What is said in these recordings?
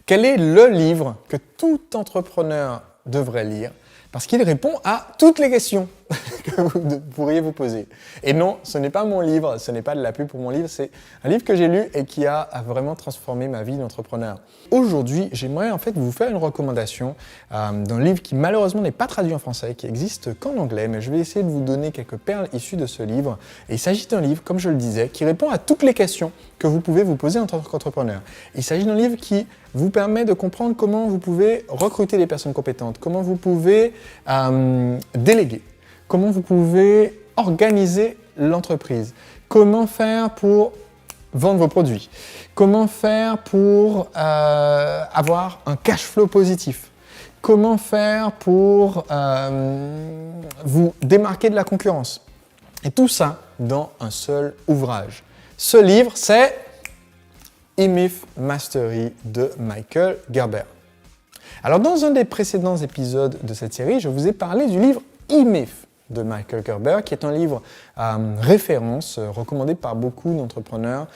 Quel est le livre que tout entrepreneur devrait lire? Parce qu'il répond à toutes les questions que vous pourriez vous poser. Et non, ce n'est pas mon livre, ce n'est pas de la pub pour mon livre, c'est un livre que j'ai lu et qui a vraiment transformé ma vie d'entrepreneur. Aujourd'hui, j'aimerais en fait vous faire une recommandation d'un livre qui malheureusement n'est pas traduit en français, qui existe qu'en anglais, mais je vais essayer de vous donner quelques perles issues de ce livre. Et il s'agit d'un livre, comme je le disais, qui répond à toutes les questions que vous pouvez vous poser en tant qu'entrepreneur. Il s'agit d'un livre qui vous permet de comprendre comment vous pouvez recruter des personnes compétentes, comment vous pouvez déléguer, comment vous pouvez organiser l'entreprise, comment faire pour vendre vos produits, comment faire pour avoir un cash flow positif, comment faire pour vous démarquer de la concurrence. Et tout ça dans un seul ouvrage. Ce livre, c'est E-Myth Mastery de Michael Gerber. Alors, dans un des précédents épisodes de cette série, je vous ai parlé du livre E-Myth de Michael Gerber, qui est un livre référence, recommandé par beaucoup d'entrepreneurs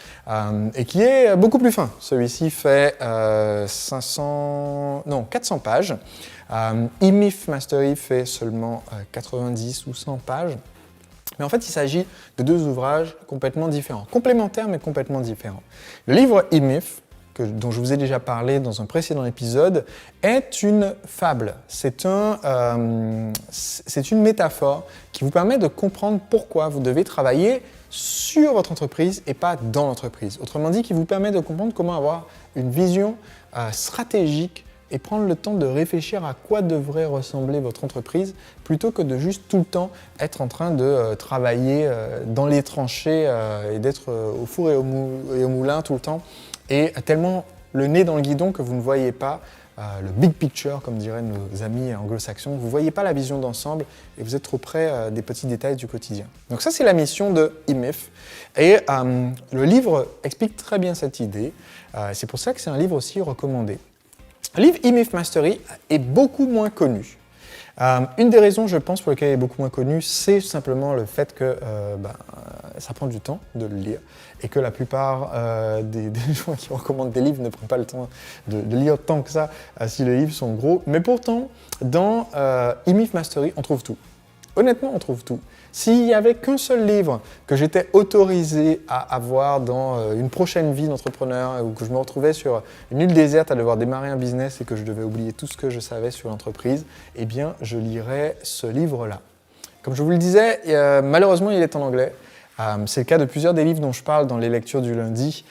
et qui est beaucoup plus fin. Celui-ci fait 400 pages. E-Myth Mastery fait seulement 90 ou 100 pages. Mais en fait, il s'agit de deux ouvrages complètement différents, complémentaires mais complètement différents. Le livre E-Myth, dont je vous ai déjà parlé dans un précédent épisode, est une fable. C'est une métaphore qui vous permet de comprendre pourquoi vous devez travailler sur votre entreprise et pas dans l'entreprise. Autrement dit, qui vous permet de comprendre comment avoir une vision stratégique et prendre le temps de réfléchir à quoi devrait ressembler votre entreprise plutôt que de juste tout le temps être en train de travailler dans les tranchées et d'être au four et au moulin tout le temps et tellement le nez dans le guidon que vous ne voyez pas le big picture, comme diraient nos amis anglo-saxons. Vous ne voyez pas la vision d'ensemble et vous êtes trop près des petits détails du quotidien. Donc ça, c'est la mission de E-Myth. Et le livre explique très bien cette idée. C'est pour ça que c'est un livre aussi recommandé. Le livre E-Myth Mastery est beaucoup moins connu. Une des raisons, je pense, pour lesquelles il est beaucoup moins connu, c'est simplement le fait que ça prend du temps de le lire et que la plupart des gens qui recommandent des livres ne prennent pas le temps de lire tant que ça si les livres sont gros. Mais pourtant, dans E-Myth Mastery, on trouve tout. Honnêtement, on trouve tout. S'il n'y avait qu'un seul livre que j'étais autorisé à avoir dans une prochaine vie d'entrepreneur ou que je me retrouvais sur une île déserte à devoir démarrer un business et que je devais oublier tout ce que je savais sur l'entreprise, eh bien, je lirais ce livre-là. Comme je vous le disais, malheureusement, il est en anglais. C'est le cas de plusieurs des livres dont je parle dans les lectures du lundi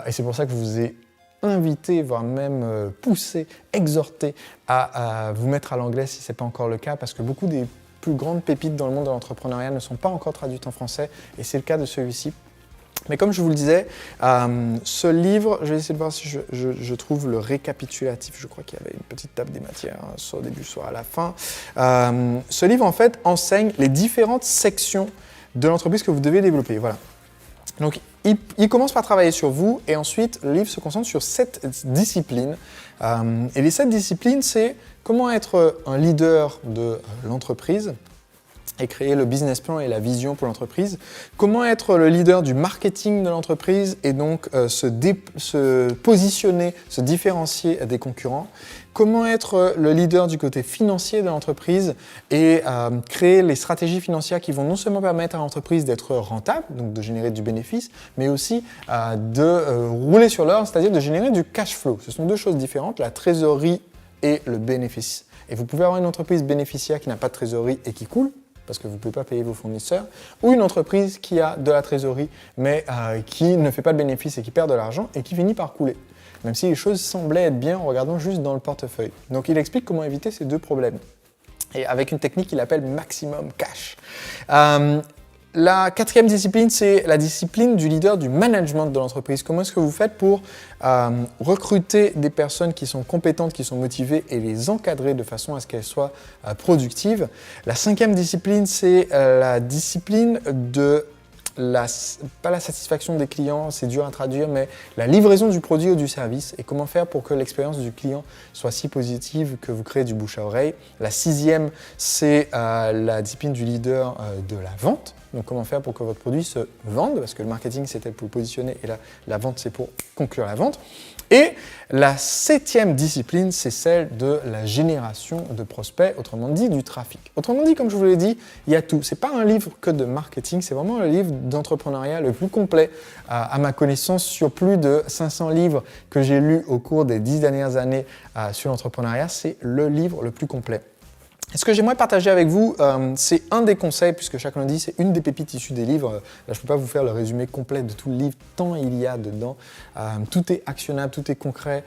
et c'est pour ça que je vous ai invité, voire même poussé, exhorté à vous mettre à l'anglais si ce n'est pas encore le cas parce que beaucoup des plus grandes pépites dans le monde de l'entrepreneuriat ne sont pas encore traduites en français et c'est le cas de celui-ci. Mais comme je vous le disais, ce livre, je vais essayer de voir si je trouve le récapitulatif. Je crois qu'il y avait une petite table des matières, soit au début, soit à la fin. Ce livre, en fait, enseigne les différentes sections de l'entreprise que vous devez développer. Voilà. Donc, il commence par travailler sur vous et ensuite, le livre se concentre sur 7 disciplines. Et les 7 disciplines, c'est comment être un leader de l'entreprise et créer le business plan et la vision pour l'entreprise. Comment être le leader du marketing de l'entreprise et donc se positionner, se différencier des concurrents. Comment être le leader du côté financier de l'entreprise et créer les stratégies financières qui vont non seulement permettre à l'entreprise d'être rentable, donc de générer du bénéfice, mais aussi de rouler sur l'or, c'est-à-dire de générer du cash flow. Ce sont deux choses différentes, la trésorerie et le bénéfice. Et vous pouvez avoir une entreprise bénéficiaire qui n'a pas de trésorerie et qui coule, parce que vous ne pouvez pas payer vos fournisseurs, ou une entreprise qui a de la trésorerie, mais qui ne fait pas de bénéfice et qui perd de l'argent et qui finit par couler. Même si les choses semblaient être bien en regardant juste dans le portefeuille. Donc il explique comment éviter ces deux problèmes. Et avec une technique qu'il appelle maximum cash. La 4e discipline, c'est la discipline du leader du management de l'entreprise. Comment est-ce que vous faites pour recruter des personnes qui sont compétentes, qui sont motivées et les encadrer de façon à ce qu'elles soient productives. La 5e discipline, c'est la discipline de pas la satisfaction des clients, c'est dur à traduire, mais la livraison du produit ou du service et comment faire pour que l'expérience du client soit si positive que vous créez du bouche à oreille. La 6e, c'est la discipline du leader de la vente. Donc comment faire pour que votre produit se vende, parce que le marketing c'était pour le positionner et la vente c'est pour conclure la vente. Et la 7e discipline, c'est celle de la génération de prospects, autrement dit du trafic. Autrement dit, comme je vous l'ai dit, il y a tout. Ce n'est pas un livre que de marketing, c'est vraiment le livre d'entrepreneuriat le plus complet à ma connaissance sur plus de 500 livres que j'ai lus au cours des 10 dernières années sur l'entrepreneuriat. C'est le livre le plus complet. Et ce que j'aimerais partager avec vous, c'est un des conseils, puisque chaque lundi, c'est une des pépites issues des livres. Là, je ne peux pas vous faire le résumé complet de tout le livre, tant il y a dedans. Tout est actionnable, tout est concret,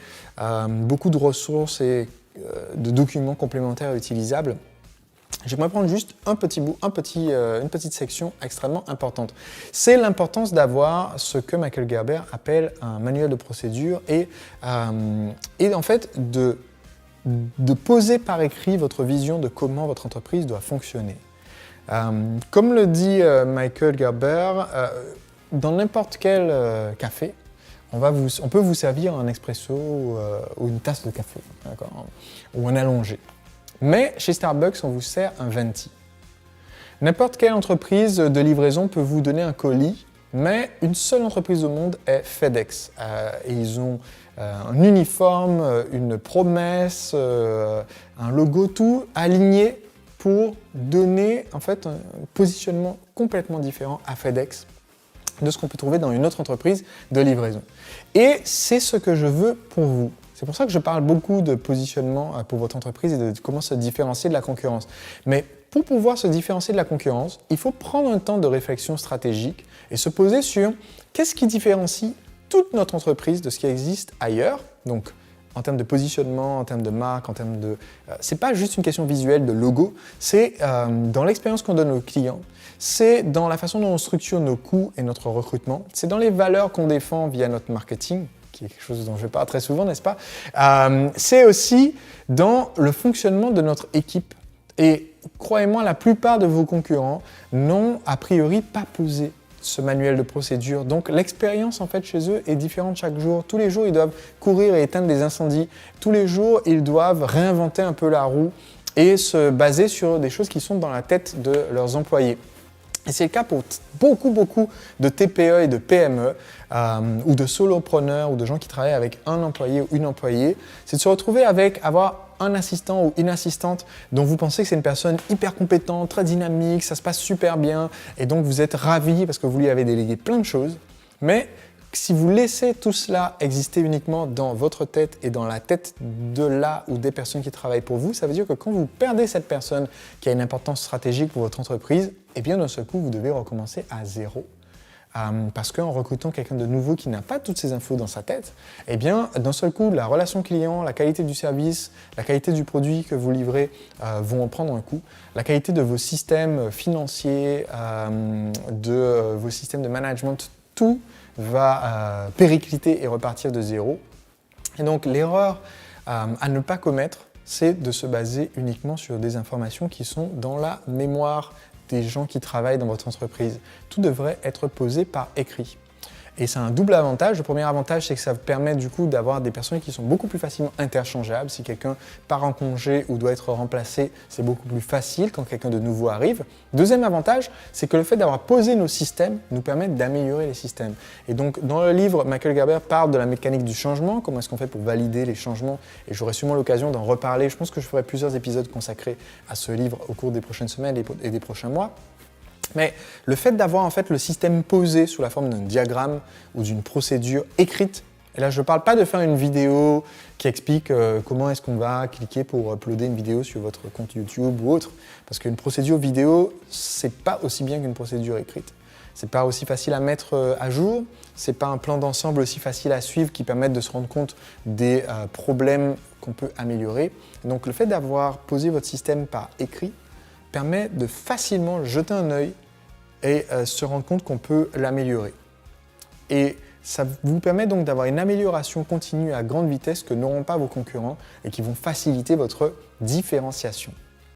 beaucoup de ressources et de documents complémentaires utilisables. J'aimerais prendre juste un petit bout, une petite section extrêmement importante. C'est l'importance d'avoir ce que Michael Gerber appelle un manuel de procédure et en fait de poser par écrit votre vision de comment votre entreprise doit fonctionner. Comme le dit Michael Gerber, dans n'importe quel café, on peut vous servir un expresso ou une tasse de café, ou un allongé. Mais chez Starbucks, on vous sert un venti. N'importe quelle entreprise de livraison peut vous donner un colis, mais une seule entreprise au monde est FedEx. Et ils ont un uniforme, une promesse, un logo, tout aligné pour donner en fait un positionnement complètement différent à FedEx de ce qu'on peut trouver dans une autre entreprise de livraison. Et c'est ce que je veux pour vous. C'est pour ça que je parle beaucoup de positionnement pour votre entreprise et de comment se différencier de la concurrence. Mais pour pouvoir se différencier de la concurrence, il faut prendre un temps de réflexion stratégique et se poser sur qu'est-ce qui différencie toute notre entreprise de ce qui existe ailleurs. Donc, en termes de positionnement, en termes de marque, en termes de... c'est pas juste une question visuelle de logo, c'est dans l'expérience qu'on donne aux clients, c'est dans la façon dont on structure nos coûts et notre recrutement, c'est dans les valeurs qu'on défend via notre marketing, qui est quelque chose dont je parle très souvent, n'est-ce pas? C'est aussi dans le fonctionnement de notre équipe. Et croyez-moi, la plupart de vos concurrents n'ont a priori pas posé ce manuel de procédure. Donc l'expérience en fait chez eux est différente chaque jour. Tous les jours, ils doivent courir et éteindre des incendies. Tous les jours, ils doivent réinventer un peu la roue et se baser sur des choses qui sont dans la tête de leurs employés. Et c'est le cas pour beaucoup de TPE et de PME ou de solopreneurs ou de gens qui travaillent avec un employé ou une employée. C'est de se retrouver avec avoir un assistant ou une assistante dont vous pensez que c'est une personne hyper compétente, très dynamique, ça se passe super bien et donc vous êtes ravi parce que vous lui avez délégué plein de choses. Mais si vous laissez tout cela exister uniquement dans votre tête et dans la tête de la ou des personnes qui travaillent pour vous, ça veut dire que quand vous perdez cette personne qui a une importance stratégique pour votre entreprise, eh bien d'un seul coup, vous devez recommencer à zéro. Parce qu'en recrutant quelqu'un de nouveau qui n'a pas toutes ces infos dans sa tête, eh bien d'un seul coup, la relation client, la qualité du service, la qualité du produit que vous livrez vont en prendre un coup. La qualité de vos systèmes financiers, de vos systèmes de management, tout va péricliter et repartir de zéro. Et donc l'erreur à ne pas commettre, c'est de se baser uniquement sur des informations qui sont dans la mémoire des gens qui travaillent dans votre entreprise. Tout devrait être posé par écrit. Et c'est un double avantage. Le premier avantage, c'est que ça permet du coup d'avoir des personnes qui sont beaucoup plus facilement interchangeables. Si quelqu'un part en congé ou doit être remplacé, c'est beaucoup plus facile quand quelqu'un de nouveau arrive. Deuxième avantage, c'est que le fait d'avoir posé nos systèmes nous permet d'améliorer les systèmes. Et donc, dans le livre, Michael Gerber parle de la mécanique du changement, comment est-ce qu'on fait pour valider les changements. Et j'aurai sûrement l'occasion d'en reparler. Je pense que je ferai plusieurs épisodes consacrés à ce livre au cours des prochaines semaines et des prochains mois. Mais le fait d'avoir en fait le système posé sous la forme d'un diagramme ou d'une procédure écrite, et là je ne parle pas de faire une vidéo qui explique comment est-ce qu'on va cliquer pour uploader une vidéo sur votre compte YouTube ou autre, parce qu'une procédure vidéo, c'est pas aussi bien qu'une procédure écrite. C'est pas aussi facile à mettre à jour, c'est pas un plan d'ensemble aussi facile à suivre qui permette de se rendre compte des problèmes qu'on peut améliorer. Donc le fait d'avoir posé votre système par écrit permet de facilement jeter un œil et se rendre compte qu'on peut l'améliorer. Et ça vous permet donc d'avoir une amélioration continue à grande vitesse que n'auront pas vos concurrents et qui vont faciliter votre différenciation.